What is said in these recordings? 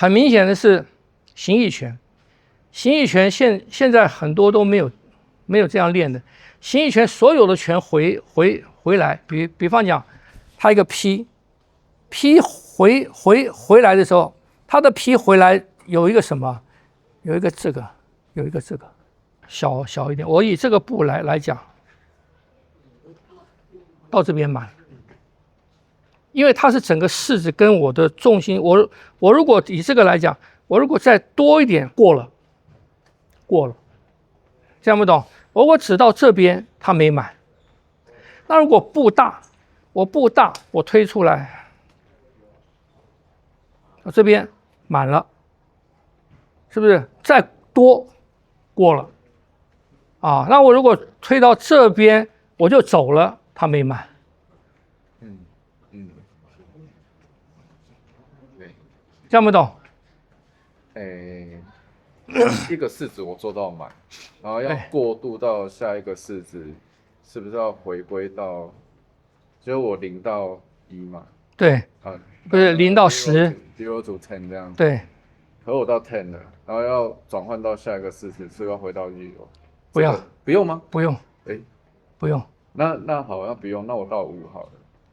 很明显的是形意拳，形意拳现在很多都没有这样练的。形意拳所有的拳回来，比方讲，他一个劈回来的时候，他的劈回来有一个什么？有一个这个，有一个这个，小一点。我以这个步来讲，到这边满。因为它是整个式子跟我的重心，我如果以这个来讲，我如果再多一点过了，这样不懂？我只到这边它没满，那如果步大，我推出来，到这边满了，是不是？再多过了，啊，那我如果推到这边我就走了，它没满。这样不懂？一个式子我做到满，然后要过渡到下一个式子，是不是要回归到，就是我0到1嘛？对，啊，不是0到10 ，0 to 10这样。对，可我到10了，然后要转换到下一个式子，是要回到1哦？不要，不用吗？不用，不用。那好，那不用，那我到5好了。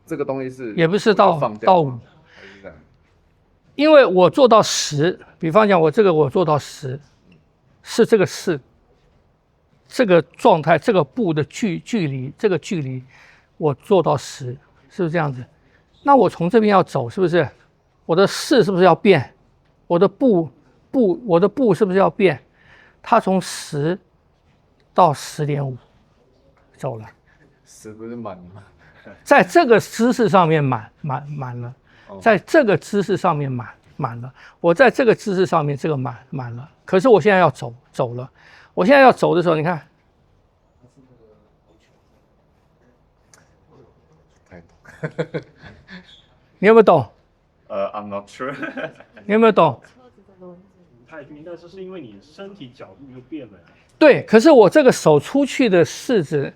这个东西是也不是到5。因为我做到10，比方讲我这个我做到10，是这个式，这个状态，这个步的距离，这个距离我做到10，是不是这样子？那我从这边要走，是不是？我的式是不是要变？我的步是不是要变？它从10到10.5走了。10不是满吗？在这个姿势上面满了。在这个姿势上面满了，我在这个姿势上面这个满了，可是我现在要走了，我现在要走的时候，你看，你有没有懂？I'm not sure 你有没有懂？太平，但是因为你身体角度就变了。对，可是我这个手出去的式子，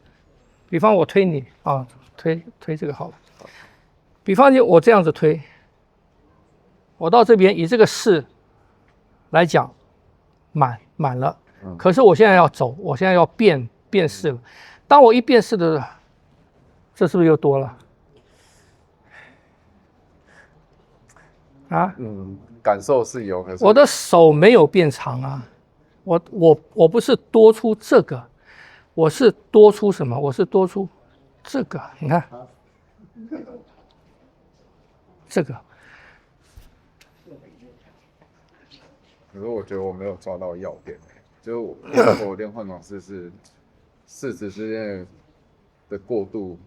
比方我推你啊，推这个好了。比方就我这样子推，我到这边以这个式来讲，满了。可是我现在要走，我现在要变式了。当我一变式的，这是不是又多了？啊？感受是有，可是我的手没有变长啊。我不是多出这个，我是多出什么？我是多出这个，你看。这个，可是我觉得我没有抓到要点，就我练换掌式是式子之间的过渡。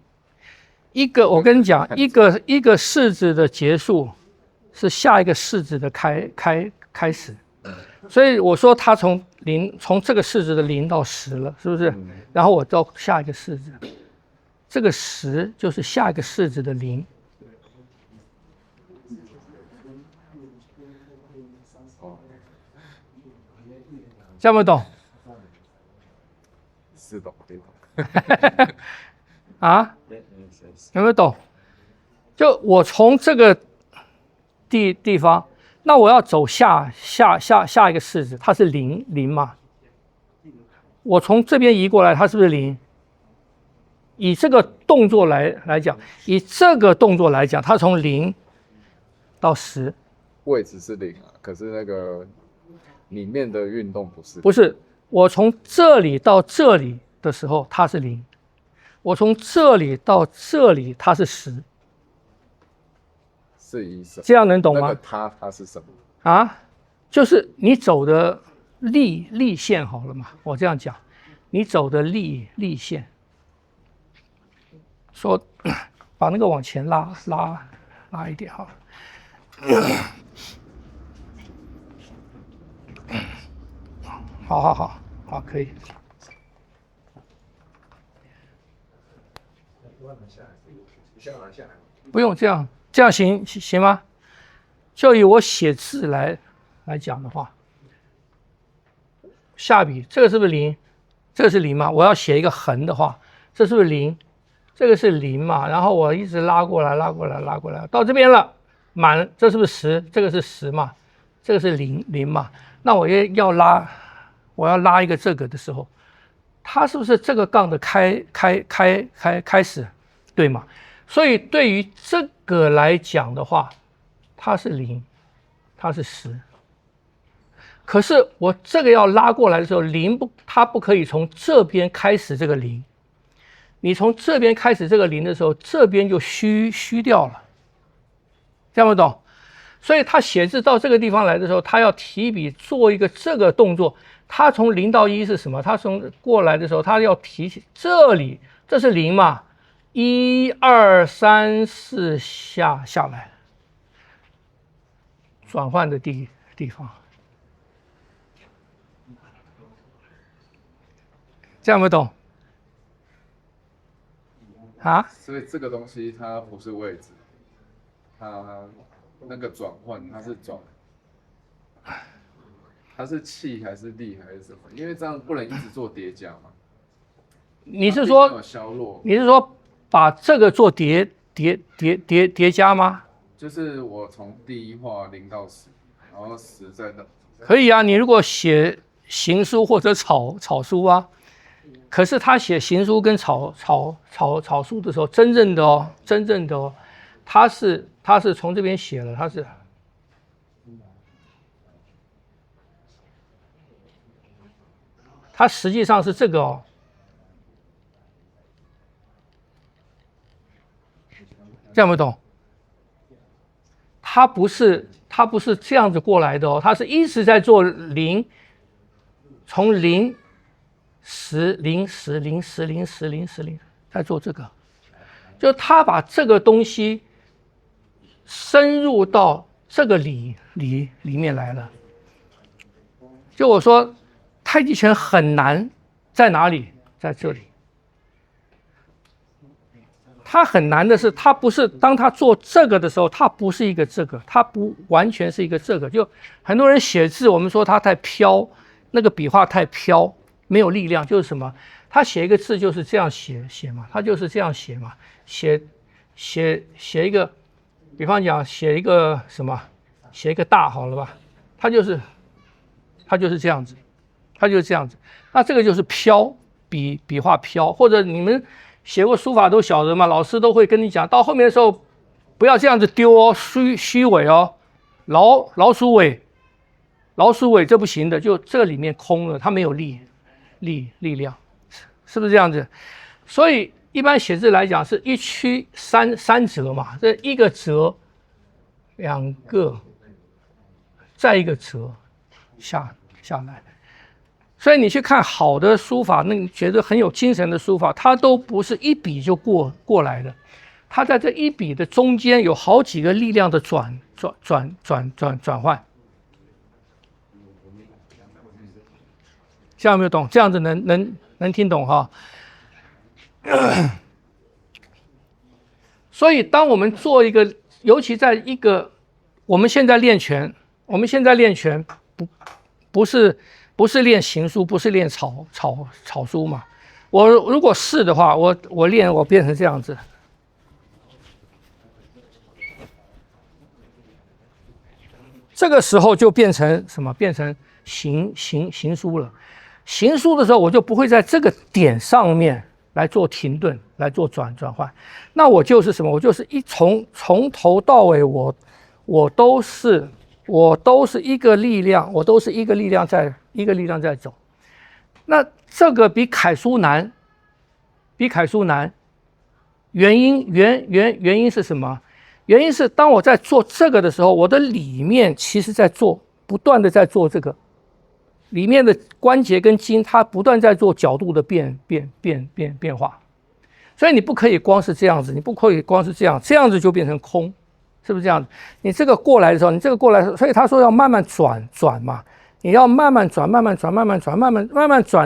我跟你讲，一个式子的结束是下一个式子的开始，所以我说它从这个式子的0到10了，是不是？然后我到下一个式子，这个10就是下一个式子的0。这样不懂？是懂，可以懂。啊？有没有懂？就我从这个地方，那我要走下一个式子，它是0嘛？我从这边移过来，它是不是0？以这个动作来讲，它从0到10，位置是0啊，可是那个里面的运动不是。不是，我从这里到这里的时候，它是0；我从这里到这里，它是10。是意思。这样能懂吗？那个它是什么？啊，就是你走的力线好了嘛？我这样讲，你走的力线，说把那个往前拉一点好了。好，可以。不用这样行吗？就以我写字来讲的话，下笔这个是不是0？这个是0吗？我要写一个横的话，这是不是0？这个是0嘛？然后我一直拉过来，到这边了，满了，这是不是10？这个是10嘛？这个是零嘛，那我要拉一个这个的时候，它是不是这个杠的开始，对吗？所以对于这个来讲的话，它是0，它是10。可是我这个要拉过来的时候，它不可以从这边开始这个0。你从这边开始这个0的时候，这边就虚掉了，这样不懂？所以他写字到这个地方来的时候，他要提笔做一个这个动作。他从0到1是什么？他从过来的时候，他要提起这里，这是0嘛？1、2、3、4下来，转换的地方，这样不懂？啊？所以这个东西它不是位置，它那个转换它是气还是力还是什么？因为这样不能一直做叠加嘛。你是说把这个做叠加吗？就是我从第一画0到10，然后10再到。可以啊，你如果写行书或者草书啊，可是他写行书跟草书的时候，真正的哦，他是从这边写了，他实际上是这个哦，这样不懂？他不是这样子过来的哦，他是一直在做0，从0、10、0、10、0、10、0、10、0、10、0，在做这个，就他把这个东西深入到这个里面来了。就我说，太极拳很难在哪里？在这里。它很难的是，它不是当他做这个的时候，它不是一个这个，它不完全是一个这个。就很多人写字，我们说他太飘，那个笔画太飘，没有力量，就是什么？他写一个字就是这样写嘛，他就是这样写嘛，写一个，比方讲写一个什么，写一个大好了吧？他就是这样子，他就是这样子。那这个就是飘，笔画飘，或者你们写过书法都晓得嘛，老师都会跟你讲，到后面的时候不要这样子丢哦，虚尾哦，老鼠尾这不行的，就这里面空了，它没有力量，是不是这样子？所以一般写字来讲是一曲三折嘛，这一个折，两个，再一个折下来。所以你去看好的书法，那你觉得很有精神的书法，它都不是一笔就过来的，它在这一笔的中间有好几个力量的转换。这样有没有懂？这样子能听懂哈？所以当我们做一个，尤其在一个我们现在练拳不是练行书，不是练草书嘛。我如果是的话，我练我变成这样子，这个时候就变成什么？变成行书了。行书的时候，我就不会在这个点上面来做停顿，来做转换。那我就是什么？我就是从头到尾，我都是一个力量，在走。那这个比楷书难，原因是什么？原因是当我在做这个的时候，我的里面其实不断的在做这个，里面的关节跟筋它不断在做角度的变化，所以你不可以光是这样子，你不可以光是这样子就变成空，是不是这样子？你这个过来的时候，所以他说要慢慢转嘛，你要慢慢转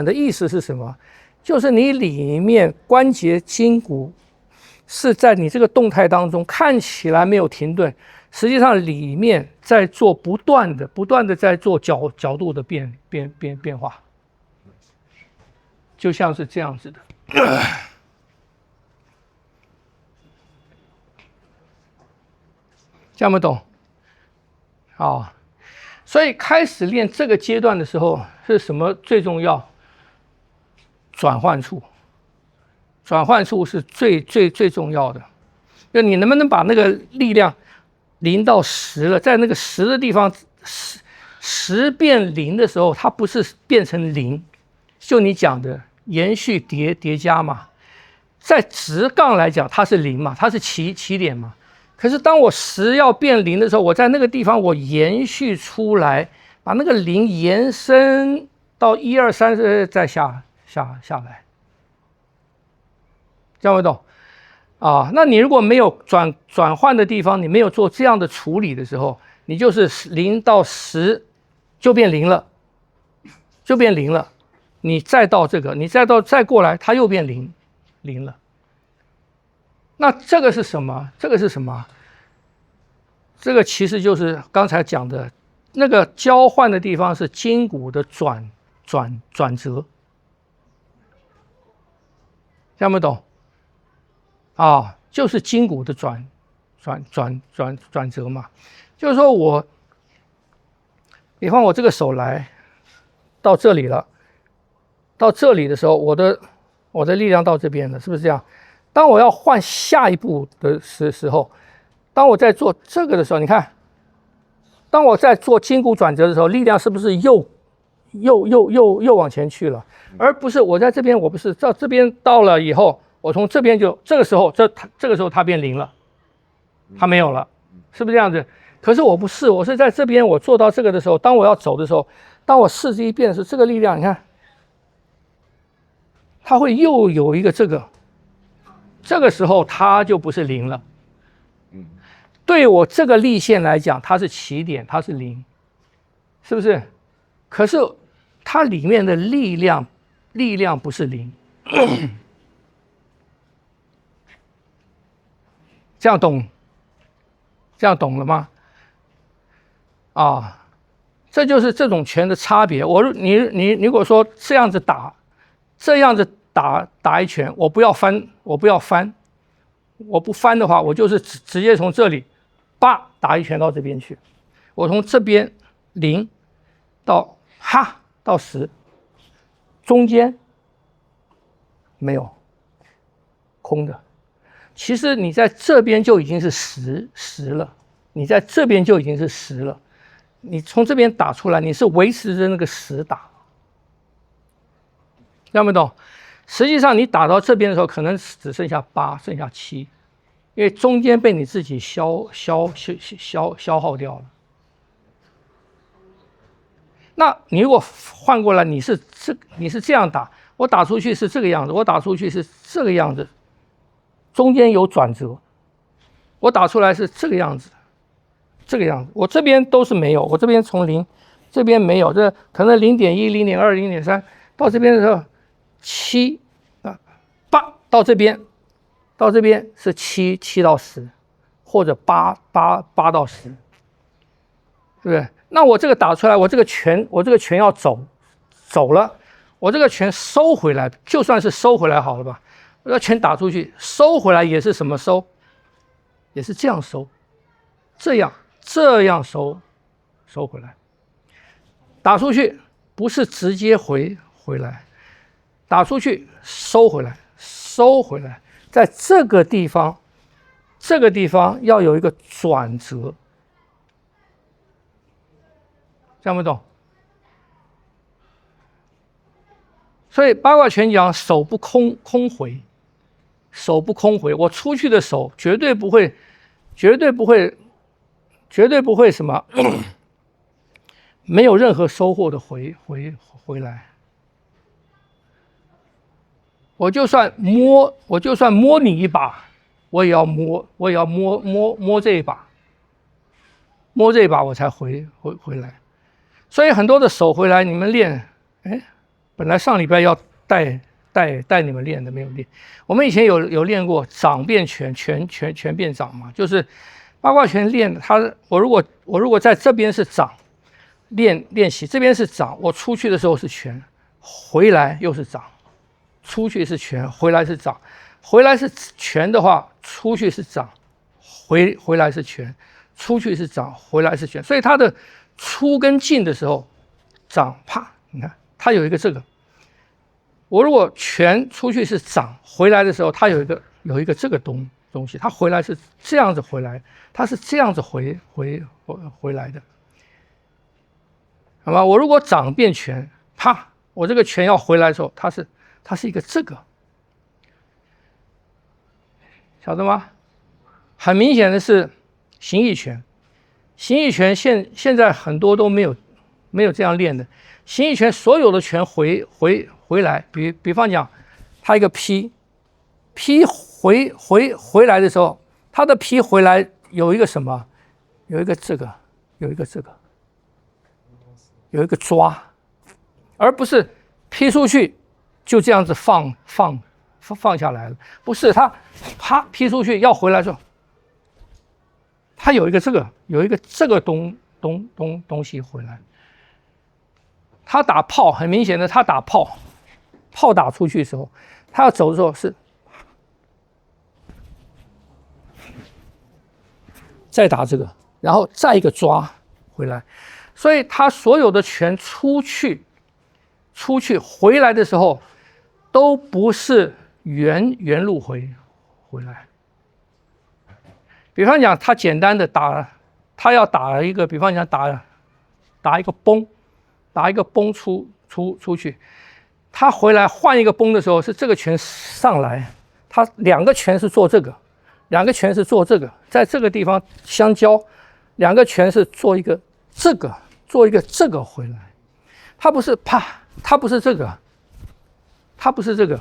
的意思是什么？就是你里面关节筋骨是在你这个动态当中看起来没有停顿，实际上里面在做不断的在做角度的变化，就像是这样子的。这样不懂？好，所以开始练这个阶段的时候，是什么最重要？转换处，转换处是最重要的。就你能不能把那个力量0到10了，在那个10的地方，10变0的时候，它不是变成0，就你讲的延续叠加嘛。在直杠来讲，它是0嘛，它是起点嘛。可是当我10要变0的时候，我在那个地方我延续出来，把那个0延伸到1、2、3，再下来，这样会懂啊？那你如果没有转换的地方，你没有做这样的处理的时候，你就是0到10就变0了，就变0了。你再到这个，你再过来，它又变0了。那这个是什么？这个是什么？这个其实就是刚才讲的那个交换的地方是筋骨的转折，听不懂？啊，就是筋骨的转折嘛。就是说我，比方我这个手来到这里了，到这里的时候，我的力量到这边了，是不是这样？当我要换下一步的时候，当我在做这个的时候，你看，当我在做筋骨转折的时候，力量是不是又往前去了？而不是我在这边，我不是到这边到了以后，我从这边就这个时候它变0了，它没有了，是不是这样子？可是我不是，我是在这边，我做到这个的时候，当我要走的时候，当我四肢一变的时候，这个力量你看，它会又有一个这个时候它就不是0了。对我这个力线来讲，它是起点，它是0，是不是？可是它里面的力量不是0，这样懂了吗？啊，这就是这种拳的差别。你如果说这样子打一拳，我不翻，我不翻的话，我就是直接从这里打一拳到这边去，我从这边0到10，中间没有空的。其实你在这边就已经是10了，你在这边就已经是10了，你从这边打出来，你是维持着那个10打，听不懂？实际上你打到这边的时候，可能只剩下8，剩下7，因为中间被你自己消耗掉了。那你如果换过来，你是这样打，我打出去是这个样子，我打出去是这个样子，中间有转折，我打出来是这个样子，我这边都是没有，我这边从0，这边没有，这可能0.1、0.2、0.3，到这边的时候78到这边是7到10，或者8到10，对不对？那我这个打出来，我这个拳要走了，我这个拳收回来，就算是收回来好了吧？我要拳打出去，收回来也是什么收？也是这样收，这样收回来。打出去不是直接回来，打出去收回来，在这个地方要有一个转折，这样不懂？所以八卦拳讲手不空回，我出去的手绝对不会什么没有任何收获的回来。我就算摸你一把，我也要摸这一把，我才回来。所以很多的手回来，你们练，本来上礼拜要带你们练的没有练。我们以前有练过掌变拳变掌嘛，就是八卦拳练我如果在这边是掌练习，这边是掌，我出去的时候是拳，回来又是掌。出去是拳，回来是掌，回来是拳的话，出去是掌，回来是拳，出去是掌，回来是拳，所以它的出跟进的时候，涨啪，你看它有一个这个。我如果拳出去是涨，回来的时候它有一个这个东西，它回来是这样子回来，它是这样子回来的，好吧？我如果涨变拳，啪，我这个拳要回来的时候，它是一个这个，晓得吗？很明显的是形意拳，形意拳现在很多都没有这样练的。形意拳所有的拳回来，比方讲，它一个劈回来的时候，它的劈回来有一个什么？有一个这个，有一个这个，有一个抓，而不是劈出去就这样子放下来了。不是，它啪劈出去要回来的时候，它有一个这个东西回来。他打炮，很明显的，他打炮打出去的时候，他要走的时候是再打这个，然后再一个抓回来，所以他所有的拳出去回来的时候，都不是原路回来。比方讲，他简单的打，他要打一个，比方讲打一个崩。打一个崩出去，他回来换一个崩的时候是这个拳上来，他两个拳是做这个，两个拳是做这个，在这个地方相交，两个拳是做一个这个回来，他不是啪，他不是这个，他不是这个，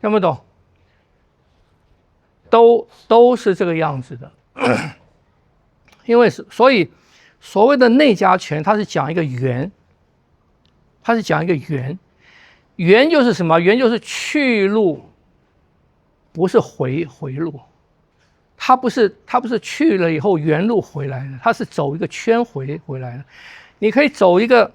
听不懂？都是这个样子的，因为所以。所谓的内家拳，它是讲一个圆，它是讲一个圆，圆就是什么？圆就是去路，不是回路。它不是去了以后原路回来的，它是走一个圈回来的。你可以走一个，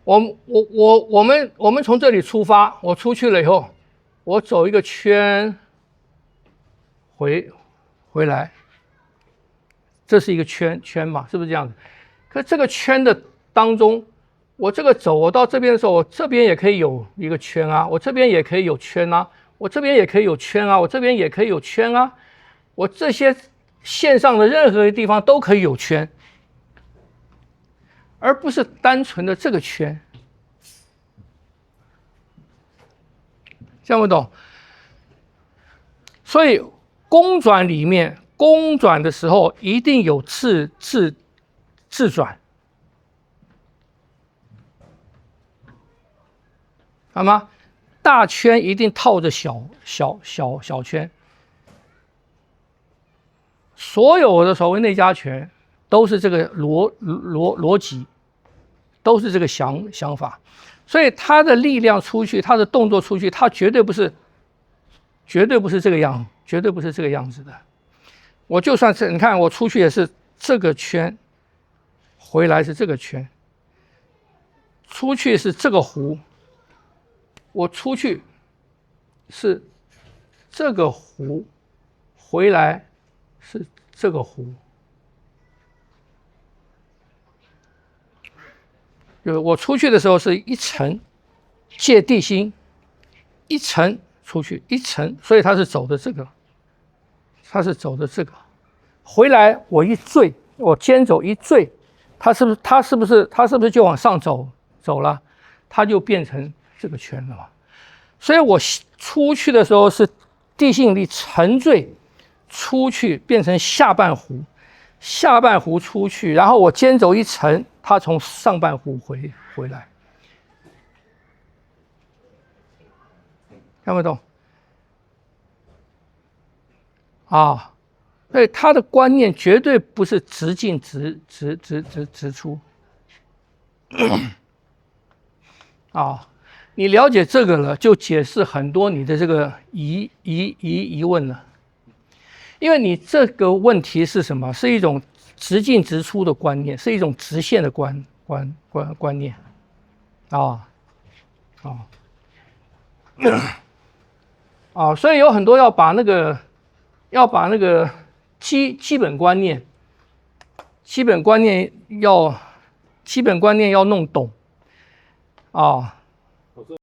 我们从这里出发，我出去了以后，我走一个圈回来，这是一个圈嘛，是不是这样子？可这个圈的当中，我这个走，我到这边的时候，我这边也可以有一个圈啊，我这边也可以有圈啊，我这边也可以有圈啊，我这边也可以有圈啊，我这些线上的任何地方都可以有圈。而不是单纯的这个圈，听不懂？所以公转里面，公转的时候一定有自转，好吗？大圈一定套着小圈，所有的所谓内家拳都是这个逻辑。都是这个想法，所以他的力量出去，他的动作出去，他绝对不是这个样，绝对不是这个样子的。我就算是你看，我出去也是这个圈，回来是这个圈，出去是这个弧，我出去是这个弧，回来是这个弧。就是我出去的时候是一层借地心，一层出去一层，所以它是走的这个，它是走的这个，回来我一坠，我肩肘一坠，它是不是就往上走了？它就变成这个圈了嘛。所以我出去的时候是地心引力沉坠出去，变成下半弧。下半弧出去，然后我肩肘一沉，它从上半弧回来，看不懂啊？所以他的观念绝对不是直进直出啊！你了解这个了，就解释很多你的这个疑问了。因为你这个问题是什么？是一种直进直出的观念，是一种直线的观念，所以有很多要把那个基本观念要弄懂